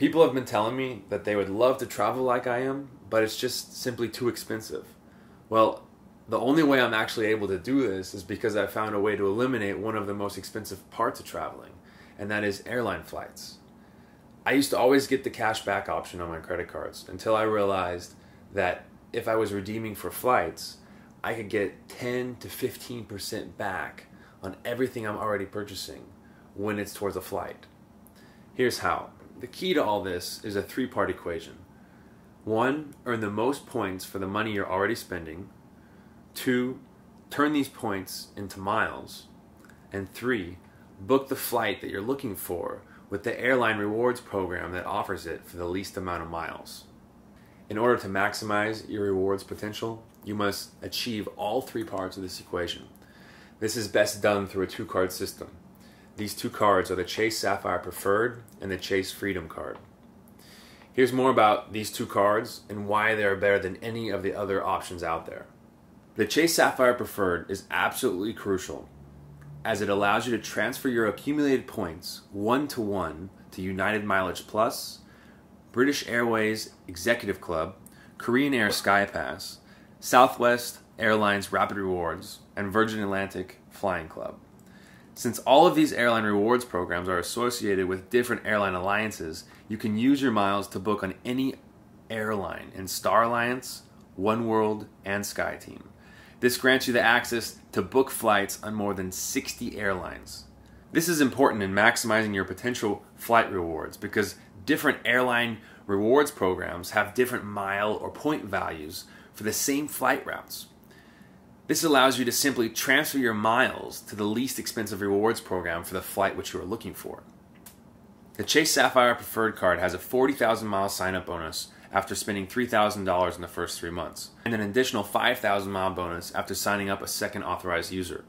People have been telling me that they would love to travel like I am, but it's just simply too expensive. Well, the only way I'm actually able to do this is because I found a way to eliminate one of the most expensive parts of traveling, and that is airline flights. I used to always get the cash back option on my credit cards until I realized that if I was redeeming for flights, I could get 10 to 15% back on everything I'm already purchasing when it's towards a flight. Here's how. The key to all this is a three-part equation. 1, earn the most points for the money you're already spending. 2, turn these points into miles. And 3, book the flight that you're looking for with the airline rewards program that offers it for the least amount of miles. In order to maximize your rewards potential, you must achieve all three parts of this equation. This is best done through a two-card system. These two cards are the Chase Sapphire Preferred and the Chase Freedom card. Here's more about these two cards and why they are better than any of the other options out there. The Chase Sapphire Preferred is absolutely crucial, as it allows you to transfer your accumulated points one-to-one to United Mileage Plus, British Airways Executive Club, Korean Air SkyPass, Southwest Airlines Rapid Rewards, and Virgin Atlantic Flying Club. Since all of these airline rewards programs are associated with different airline alliances, you can use your miles to book on any airline in Star Alliance, Oneworld, and SkyTeam. This grants you the access to book flights on more than 60 airlines. This is important in maximizing your potential flight rewards because different airline rewards programs have different mile or point values for the same flight routes. This allows you to simply transfer your miles to the least expensive rewards program for the flight which you are looking for. The Chase Sapphire Preferred card has a 40,000 mile sign-up bonus after spending $3,000 in the first 3 months, and an additional 5,000 mile bonus after signing up a second authorized user.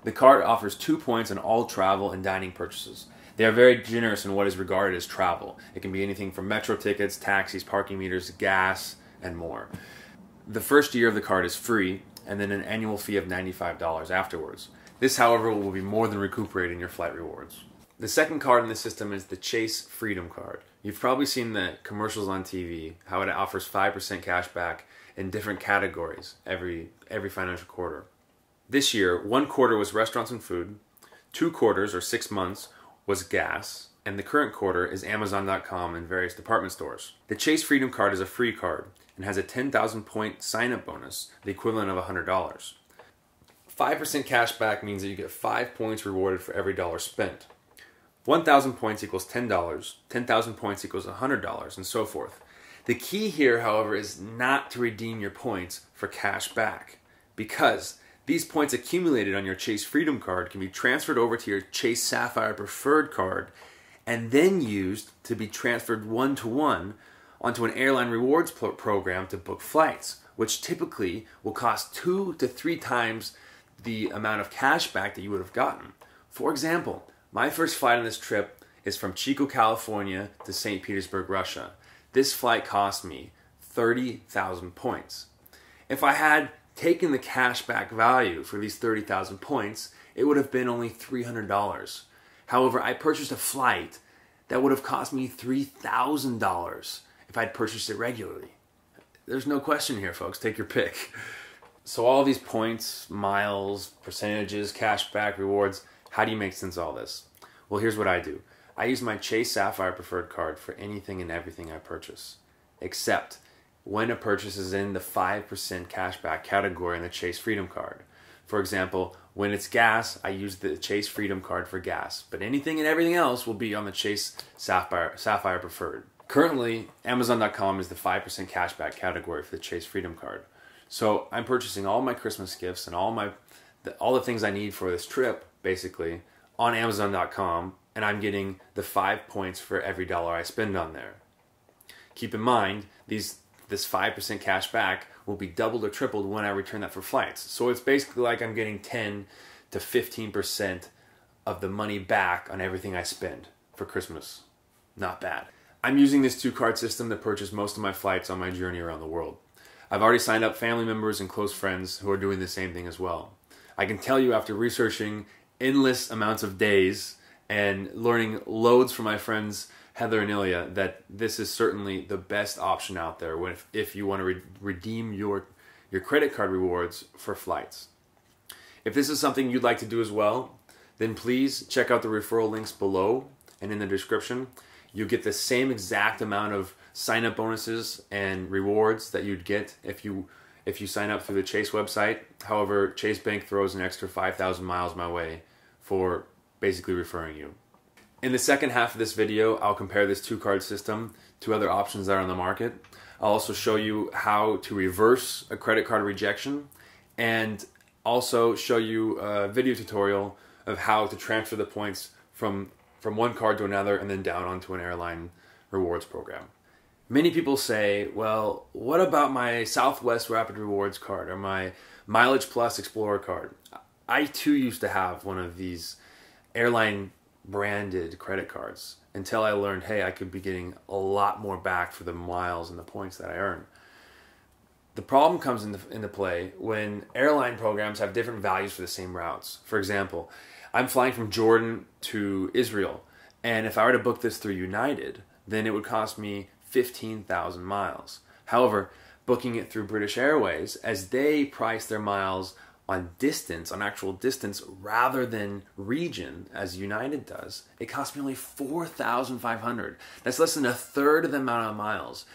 The card offers 2 points on all travel and dining purchases. They are very generous in what is regarded as travel. It can be anything from metro tickets, taxis, parking meters, gas, and more. The first year of the card is free, and then an annual fee of $95 afterwards. This, however, will be more than recuperating your flight rewards. The second card in the system is the Chase Freedom card. You've probably seen the commercials on TV, how it offers 5% cash back in different categories every financial quarter. This year, 1 quarter was restaurants and food, 2 quarters, or 6 months, was gas, and the current quarter is Amazon.com and various department stores. The Chase Freedom card is a free card and has a 10,000 point sign-up bonus, the equivalent of $100. 5% cash back means that you get 5 points rewarded for every dollar spent. 1,000 points equals $10, 10,000 points equals $100, and so forth. The key here, however, is not to redeem your points for cash back, because these points accumulated on your Chase Freedom card can be transferred over to your Chase Sapphire Preferred card and then used to be transferred one-to-one onto an airline rewards program to book flights, which typically will cost 2 to 3 times the amount of cash back that you would have gotten. For example, my first flight on this trip is from Chico, California to St. Petersburg, Russia. This flight cost me 30,000 points. If I had taken the cash back value for these 30,000 points, it would have been only $300. However, I purchased a flight that would have cost me $3,000 if I'd purchased it regularly. There's no question here, folks. Take your pick. So all these points, miles, percentages, cash back, rewards, how do you make sense of all this? Well, here's what I do. I use my Chase Sapphire Preferred card for anything and everything I purchase, except when a purchase is in the 5% cashback category in the Chase Freedom card. For example, when it's gas, I use the Chase Freedom card for gas, but anything and everything else will be on the Chase Sapphire Preferred. Currently, Amazon.com is the 5% cashback category for the Chase Freedom card. So I'm purchasing all my Christmas gifts and all the things I need for this trip, basically, on Amazon.com, and I'm getting the 5 points for every dollar I spend on there. Keep in mind, this 5% cash back will be doubled or tripled when I return that for flights. So it's basically like I'm getting 10 to 15% of the money back on everything I spend for Christmas. Not bad. I'm using this 2-card system to purchase most of my flights on my journey around the world. I've already signed up family members and close friends who are doing the same thing as well. I can tell you, after researching endless amounts of days and learning loads from my friends' Heather and Ilya that this is certainly the best option out there if you want to redeem your credit card rewards for flights. If this is something you'd like to do as well, then please check out the referral links below and in the description. You get the same exact amount of sign-up bonuses and rewards that you'd get if you sign up through the Chase website. However, Chase Bank throws an extra 5,000 miles my way for basically referring you. In the second half of this video, I'll compare this two-card system to other options that are on the market. I'll also show you how to reverse a credit card rejection and also show you a video tutorial of how to transfer the points from one card to another and then down onto an airline rewards program. Many people say, well, what about my Southwest Rapid Rewards card or my Mileage Plus Explorer card? I too used to have one of these airline branded credit cards until I learned, hey, I could be getting a lot more back for the miles and the points that I earn. The problem comes into play when airline programs have different values for the same routes. For example, I'm flying from Jordan to Israel, and if I were to book this through United, then it would cost me 15,000 miles. However, booking it through British Airways, as they price their miles on distance, on actual distance, rather than region, as United does, it cost me only 4,500. That's less than a third of the amount of miles.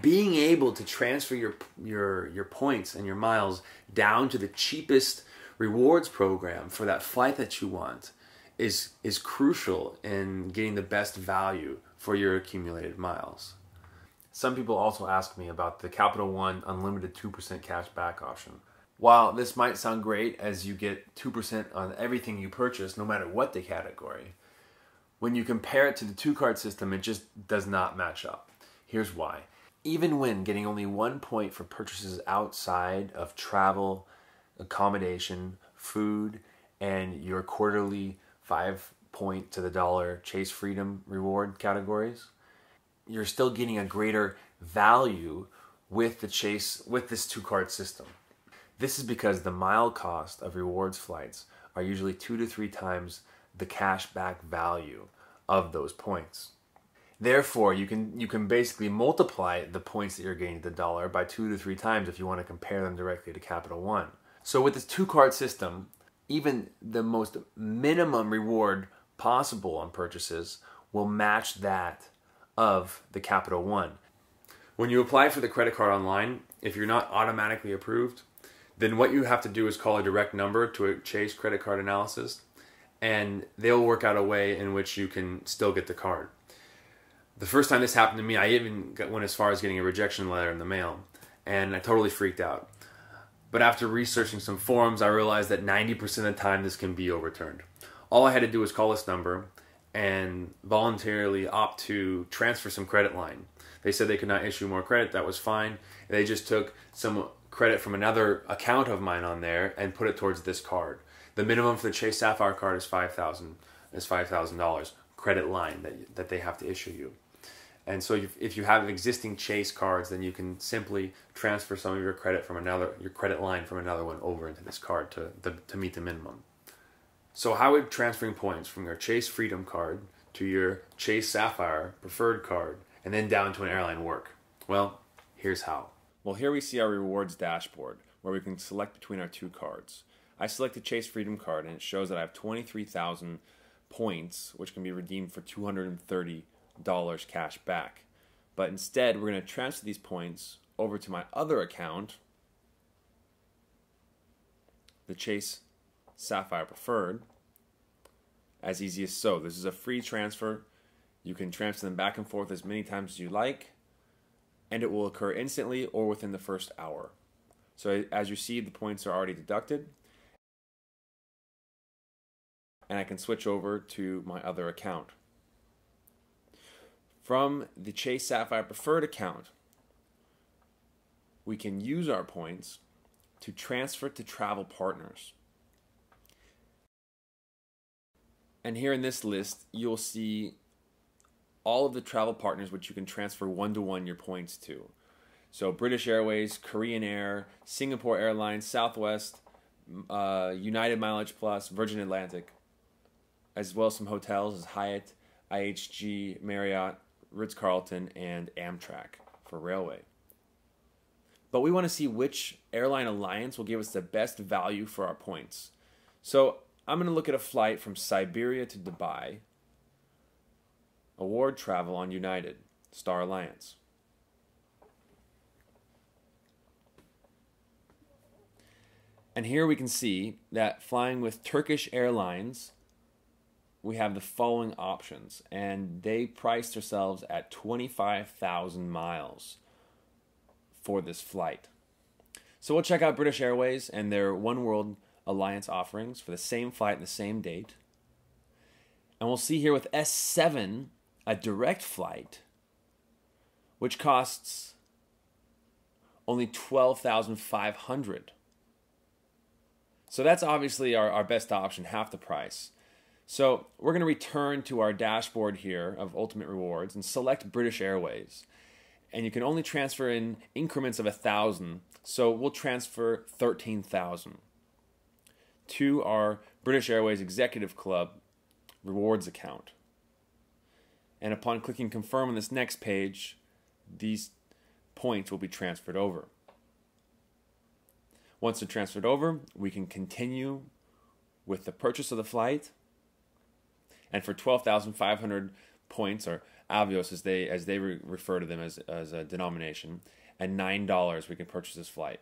Being able to transfer your points and your miles down to the cheapest rewards program for that flight that you want is crucial in getting the best value for your accumulated miles. Some people also ask me about the Capital One unlimited 2% cash back option. While this might sound great as you get 2% on everything you purchase, no matter what the category, when you compare it to the two-card system, it just does not match up. Here's why. Even when getting only 1 point for purchases outside of travel, accommodation, food, and your quarterly 5 point to the dollar Chase Freedom reward categories, you're still getting a greater value with this two-card system. This is because the mile cost of rewards flights are usually 2 to 3 times the cash back value of those points. Therefore, you can basically multiply the points that you're getting to the dollar by 2 to 3 times if you want to compare them directly to Capital One. So with this two-card system, even the most minimum reward possible on purchases will match that of the Capital One. When you apply for the credit card online, if you're not automatically approved, then what you have to do is call a direct number to a Chase credit card analysis, and they'll work out a way in which you can still get the card. The first time this happened to me, I even went as far as getting a rejection letter in the mail, and I totally freaked out. But after researching some forums, I realized that 90% of the time this can be overturned. All I had to do was call this number and voluntarily opt to transfer some credit line. They said they could not issue more credit, that was fine. They just took some credit from another account of mine on there and put it towards this card. The minimum for the Chase Sapphire card is $5,000 credit line that they have to issue you. And so if you have existing Chase cards, then you can simply transfer some of your credit line from another one over into this card to meet the minimum. So how would transferring points from your Chase Freedom card to your Chase Sapphire Preferred card and then down to an airline work? Well, here's how. Well, here we see our rewards dashboard where we can select between our two cards. I selected Chase Freedom card and it shows that I have 23,000 points, which can be redeemed for $230 cash back. But instead, we're going to transfer these points over to my other account, the Chase Sapphire Preferred, as easy as so. This is a free transfer. You can transfer them back and forth as many times as you like, and it will occur instantly or within the first hour. So as you see, the points are already deducted, and I can switch over to my other account. From the Chase Sapphire Preferred account, we can use our points to transfer to travel partners. And here in this list, you'll see all of the travel partners which you can transfer one-to-one your points to. So British Airways, Korean Air, Singapore Airlines, Southwest, United Mileage Plus, Virgin Atlantic, as well as some hotels as Hyatt, IHG, Marriott, Ritz-Carlton, and Amtrak for railway. But we want to see which airline alliance will give us the best value for our points. So I'm going to look at a flight from Siberia to Dubai, award travel on United, Star Alliance. And here we can see that flying with Turkish Airlines, we have the following options, and they priced themselves at 25,000 miles for this flight. So we'll check out British Airways and their One World Alliance offerings for the same flight and the same date. And we'll see here with S7 a direct flight, which costs only 12,500. So that's obviously our best option, half the price. So we're going to return to our dashboard here of Ultimate Rewards and select British Airways. And you can only transfer in increments of 1,000, so we'll transfer 13,000 to our British Airways Executive Club rewards account. And upon clicking confirm on this next page, these points will be transferred over. Once they're transferred over, we can continue with the purchase of the flight. And for 12,500 points, or avios as they refer to them as a denomination, and $9 we can purchase this flight.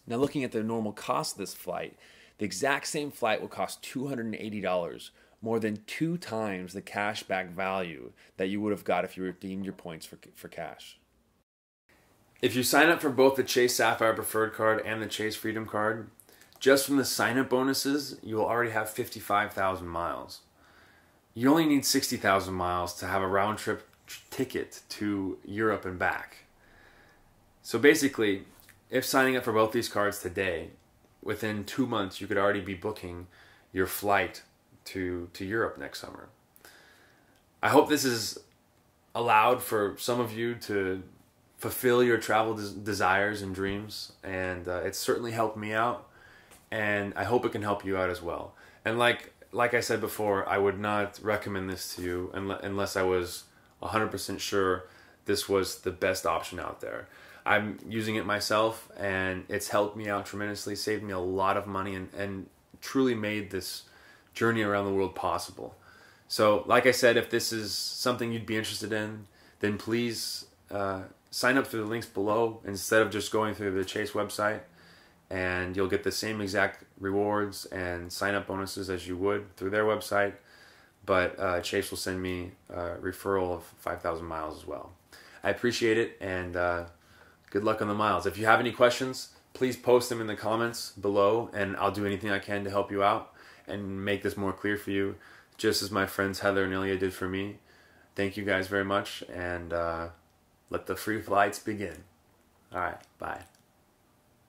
Now looking at the normal cost of this flight, the exact same flight will cost $280, more than 2 times the cashback value that you would have got if you redeemed your points for cash. If you sign up for both the Chase Sapphire Preferred card and the Chase Freedom card, just from the sign-up bonuses, you will already have 55,000 miles. You only need 60,000 miles to have a round-trip ticket to Europe and back. So basically, if signing up for both these cards today, within 2 months you could already be booking your flight to Europe next summer. I hope this is allowed for some of you to fulfill your travel desires and dreams, and it's certainly helped me out, and I hope it can help you out as well. And like I said before, I would not recommend this to you unless I was 100% sure this was the best option out there. I'm using it myself, and it's helped me out tremendously, saved me a lot of money, and truly made this journey around the world possible. So like I said, if this is something you'd be interested in, then please sign up through the links below instead of just going through the Chase website, and you'll get the same exact rewards and sign-up bonuses as you would through their website, but Chase will send me a referral of 5,000 miles as well. I appreciate it, and good luck on the miles. If you have any questions, please post them in the comments below, and I'll do anything I can to help you out and make this more clear for you, just as my friends Heather and Ilya did for me. Thank you guys very much, and let the free flights begin. All right, bye.